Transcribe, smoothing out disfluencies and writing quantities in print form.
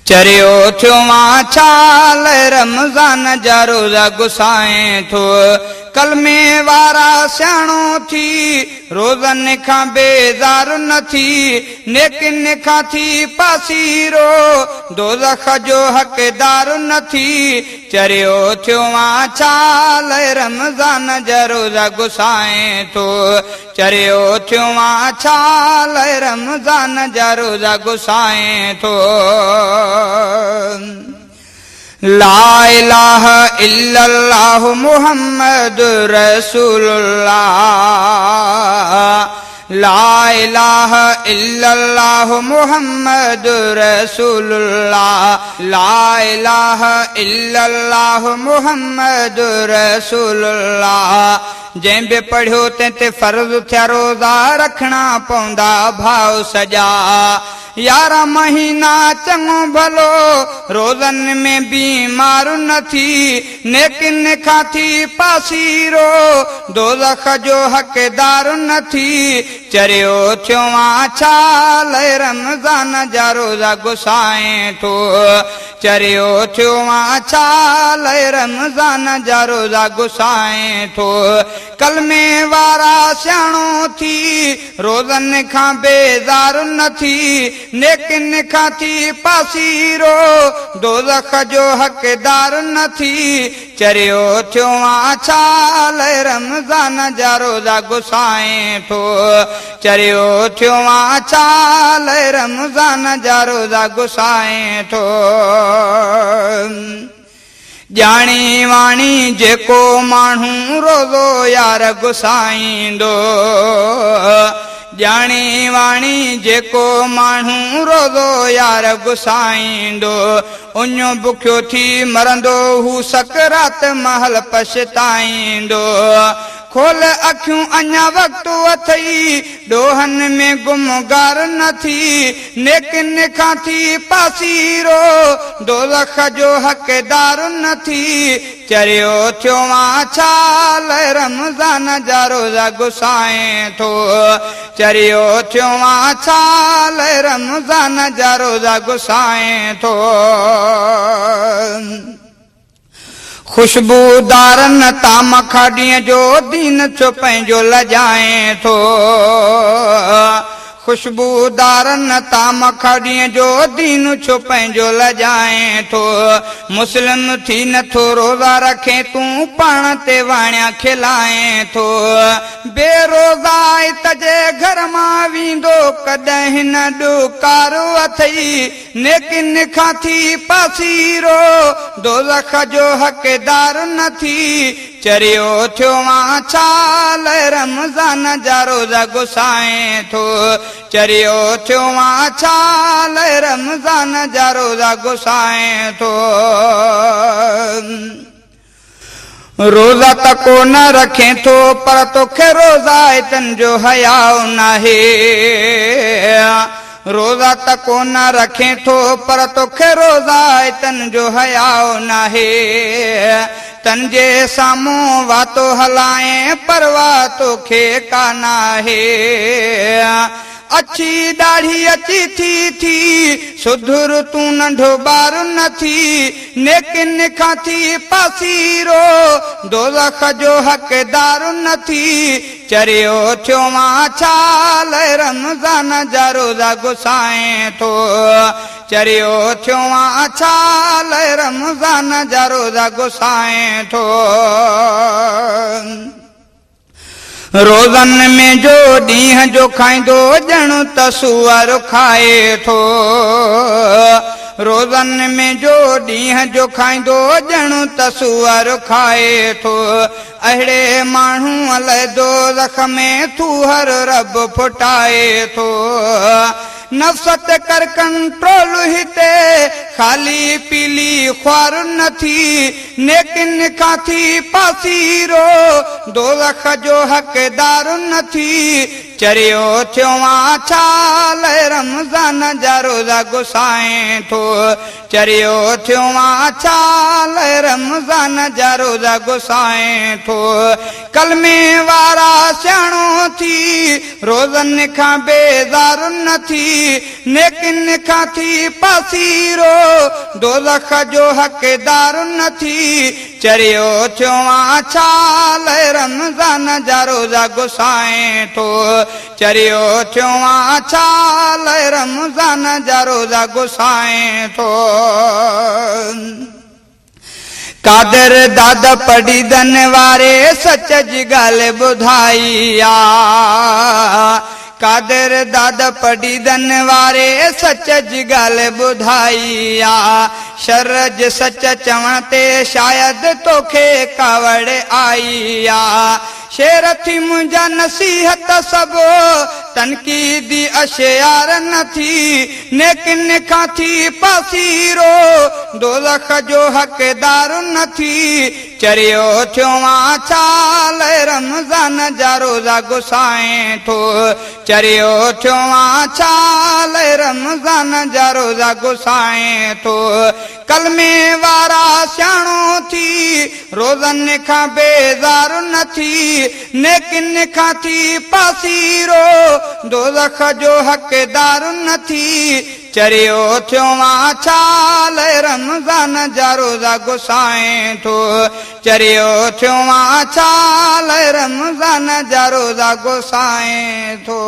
चरियो थियो छाल रमज़ान जा रोज़ा गुसाए थो कलमे वारा सियाणो थी रोज़नि खां बेज़ार न थी नेकिन खां थी पासीरो दोज़ख जो हक़दार न थी चरियो थियो छाल रमज़ान जा रोज़ा गुसाए थो चरियो थियो छाल रमज़ान जा रोज़ा गुसाए थो ला इलाहा इल्लल्लाह मुहम्मद रसूलुल्लाह ला इलाहा इल्लल्लाह मुहम्मद रसूलुल्लाह ला इलाहा इल्लल्लाह मुहम्मद रसूलुल्लाह जंहिं बि पढ़ियो तंहिं ते फर्ज़ थिया रोज़ा रखणा पवंदा भाव सॼा 11 महीना चङो भलो रोज़नि में बीमार न थी नेकिन खां थी पासीरो दोज़ख जो हक़दार न थी चरियो थियो छाल रमज़ान जा रोज़ा गुसाए थो चरियो थियो छाल रमज़ान जा रोज़ा गुसाए थो कलमे वारा सियाणो थी रोज़नि खां बेज़ार न थी नेकिन खां थी पासीरो दोज़ख जो हक़दार न थी चरियो थियो छाल रमज़ान जा रोज़ा गुसाए थो चरियो थियो छाल रमज़ान जा रोज़ा गुसाए थो जानी वाणी जेको माण्हू रोज़ो यार गुसाईंदो जानी वाणी जेको माण्हू रोज़ो यार गुसाईंदो उञो बुखियो थी मरंदो हू सकरात महल पछताईंदो खोल अखियूं अञा वक़्तु अथई ॾोहनि में गुमगार न थी नेकिन खां थी पासीरो दोज़ख जो हक़दार न थी चरियो थियो छाल रमज़ान जा रोज़ा गुसाए थो चरियो थियो छाल रमज़ान जा रोज़ा गुसाए थो खुशबूदारन ताम खाड़ीअ जो दीन छो पंहिंजो लजाए थो खुशबूदारन ताम खाड़ीअ जो दीन छो पंहिंजो लजाए थो मुस्लिम थी नथो रोज़ा रखे तूं पाण ते वाणिया खिलाए थो बेरोज़ा तजे घर मां वेंदो कॾहिं न ॾुकारो अथई नेकिन खां थी पासीरो दोज़ख जो हक़दार न थी चरियो थियो छाल रमज़ान जा रोज़ा गुसाए थो चरियो थियो छाल रमज़ान जा रोज़ा गुसाए थो रोज़ा त को न रखे थो पर तोखे रोज़ा तन जो हयाओ नाहे रोज़ा त को न रखे थो पर तोखे रोज़ा तन जो हयाओ नाहे तन जे साम्हूं वातो हलाए परवाह तोखे का नाहे अच्छी दाढ़ी अची थी सुधुर तूं नंढो ॿार न थी नेकिन खां थी पासीरो दोज़ख जो हक़दार न थी चरियो थियो छाल रमज़ान जा रोज़ा गुसाए थो चरियो थियो छाल रमज़ान जा रोज़ा गुसाए थो रोज़नि में जो ॾींहं जो खाईंदो ॼणु त सूअर खाए थो रोज़नि में जो ॾींहं जो खाईंदो ॼणु त सूअर खाए थो अहिड़े माण्हू अलाए दोज़ख में थूहर रब फुटाए थो नफ़्स ते कर कंट्रोल हिते खाली पीली ख्वार न थी नेकिन खां थी पासीरो दोज़ख जो हक़दार न थी चरियो थियो छाल रमज़ान जा रोज़ा गुसाए थो चरियो थियो छाल रमज़ान जा रोज़ा गुसाए थो कलमे वारा सियाणो थी रोज़नि खां बेज़ार न थी नेकिन खां थी पासीरो दोज़ख जो हक़दार न थी चरियो थियो छाल रमज़ान जा रोज़ा गुसाए थो चरियो थियो छाल रमज़ान जा रोज़ा गुसाए थो कादर दाद पढ़ी दन वारे सच जी ॻाल्हि ॿुधाई आ कादर दाद पढ़ी दन वारे सच जी ॻाल्हि ॿुधाई आ शरज सच चवण ते शायदि तोखे कावड़ आई आ शेर थी मुंहिंजा नसीहत सभु तनक़ीदी अशियार न थी नेकिन खां थी पासीरो दोज़ख जो हक़दार न थी चरियो थियो छाल रमज़ान जा रोज़ा गुसाए थो चरियो थियो छाल रमज़ान जा रोज़ा गुसाए थो कलमे वारा सियाणो थी रोज़नि खां बेज़ार न थी नेकिन खां थी पासीरो दोज़ख जो हक़दार न थी चरियो थियो छाल रमज़ान जा रोज़ा गुसाए थो चरियो थियो छाल रमज़ान जा रोज़ा गुसाए थो